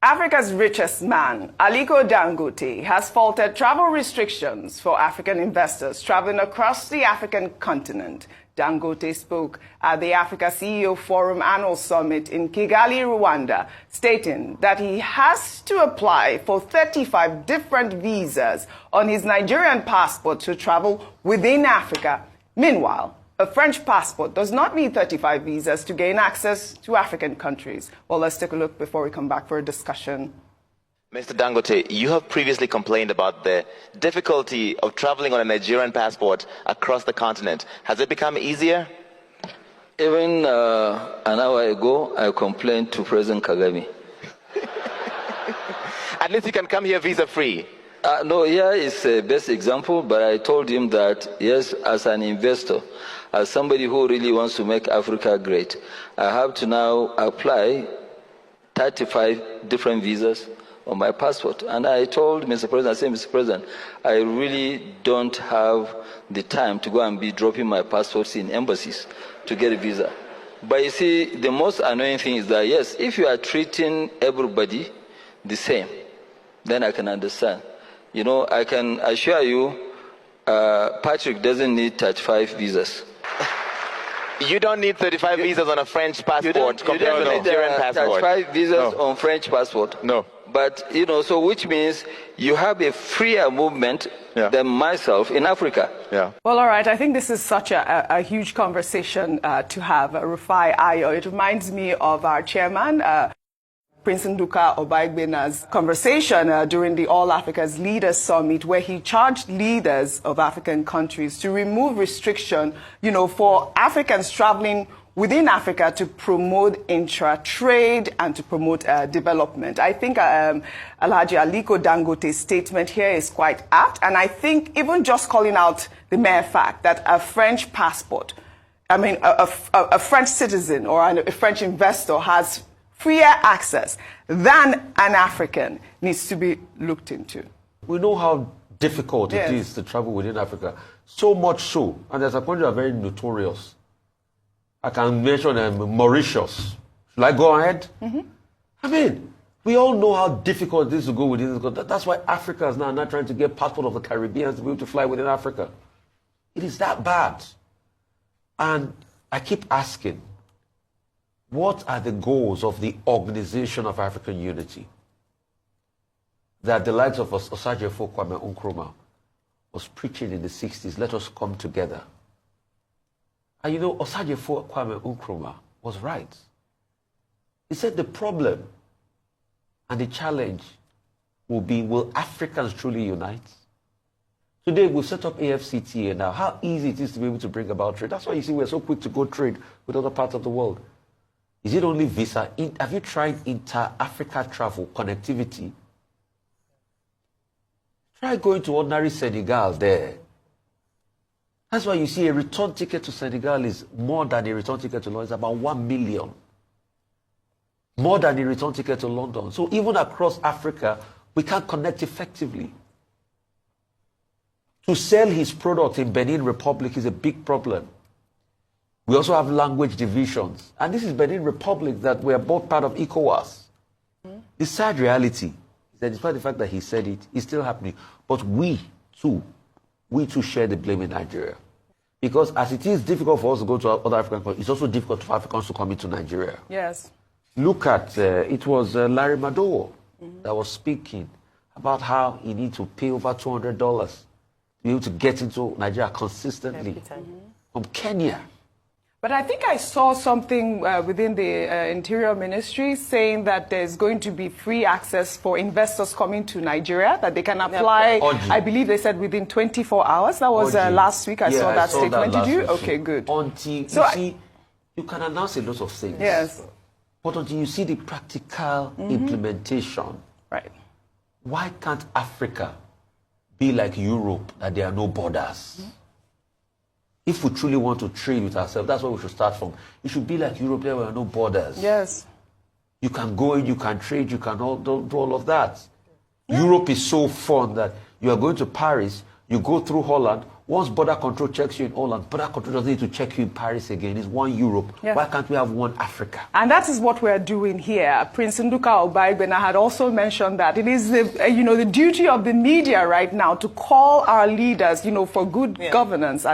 Africa's richest man, Aliko Dangote, has faulted travel restrictions for African investors traveling across the African continent. Dangote spoke at the Africa CEO Forum Annual Summit in Kigali, Rwanda, stating that he has to apply for 35 different visas on his Nigerian passport to travel within Africa. Meanwhile, a French passport does not need 35 visas to gain access to African countries. Well, let's take a look before we come back for a discussion. Mr. Dangote, you have previously complained about the difficulty of traveling on a Nigerian passport across the continent. Has it become easier? Even an hour ago, I complained to President Kagame. At least you can come here visa-free. No, here is the best example, but I told him that, yes, as an investor, as somebody who really wants to make Africa great, I have to now apply 35 different visas on my passport. And I told Mr. President, I said, Mr. President, I really don't have the time to go and be dropping my passports in embassies to get a visa. But you see, the most annoying thing is that, yes, if you are treating everybody the same, then I can understand. You know, I can assure you, Patrick doesn't need 35 visas. You don't need 35 visas on a French passport compared to a need, Nigerian passport. 35 visas on French passport. No. But, you know, so which means you have a freer movement than myself in Africa. Yeah. Well, all right. I think this is such a huge conversation to have, Rufai Ayo. It reminds me of our chairman, Prince Nduka Obaigbena's conversation during the All Africa's Leaders Summit, where he charged leaders of African countries to remove restriction, for Africans traveling within Africa to promote intra-trade and to promote development. I think Alhaji Aliko Dangote's statement here is quite apt, and I think even just calling out the mere fact that a French passport, a French citizen or a French investor has freer access than an African needs to be looked into. We know how difficult it is to travel within Africa. So much so, and there's a country that are very notorious. I can mention Mauritius. Should I go ahead? Mm-hmm. We all know how difficult it is to go within this country. That's why Africa is now not trying to get passport of the Caribbean to be able to fly within Africa. It is that bad. And I keep asking, what are the goals of the Organization of African Unity that the likes of Osagyefo Kwame Nkrumah was preaching in the 60s? Let us come together. And Osagyefo Kwame Nkrumah was right. He said the problem and the challenge will be, will Africans truly unite? Today, we've set up AFCTA now. How easy it is to be able to bring about trade. That's why you see we're so quick to go trade with other parts of the world. Is it only visa? Have you tried inter-Africa travel, connectivity? Try going to ordinary Senegal there. That's why you see a return ticket to Senegal is more than a return ticket to London. It's about 1 million. More than a return ticket to London. So even across Africa, we can't connect effectively. To sell his product in Benin Republic is a big problem. We also have language divisions. And this is Benin Republic that we are both part of ECOWAS. The sad reality is that despite the fact that he said it, it's still happening. But we too share the blame in Nigeria. Because as it is difficult for us to go to other African countries, it's also difficult for Africans to come into Nigeria. Yes. Look at, it was Larry Madowo that was speaking about how he needs to pay over $200 to be able to get into Nigeria consistently from Kenya. But I think I saw something within the Interior Ministry saying that there's going to be free access for investors coming to Nigeria, that they can apply, I believe they said within 24 hours. That was last week. I saw that statement. Did you? Okay, good. Until you can announce a lot of things. Yes. But until you see the practical implementation, right? Why can't Africa be like Europe, that there are no borders? If we truly want to trade with ourselves, that's where we should start from. It should be like Europe, there are no borders. Yes. You can go in, you can trade, you can do all of that. Yeah. Europe is so fun that you are going to Paris, you go through Holland, Once border control checks you in Holland, border control doesn't need to check you in Paris again. It's one Europe. Yes. Why can't we have one Africa? And that is what we're doing here. Prince Nduka Obaegbena had also mentioned that it is the duty of the media right now to call our leaders, for good governance.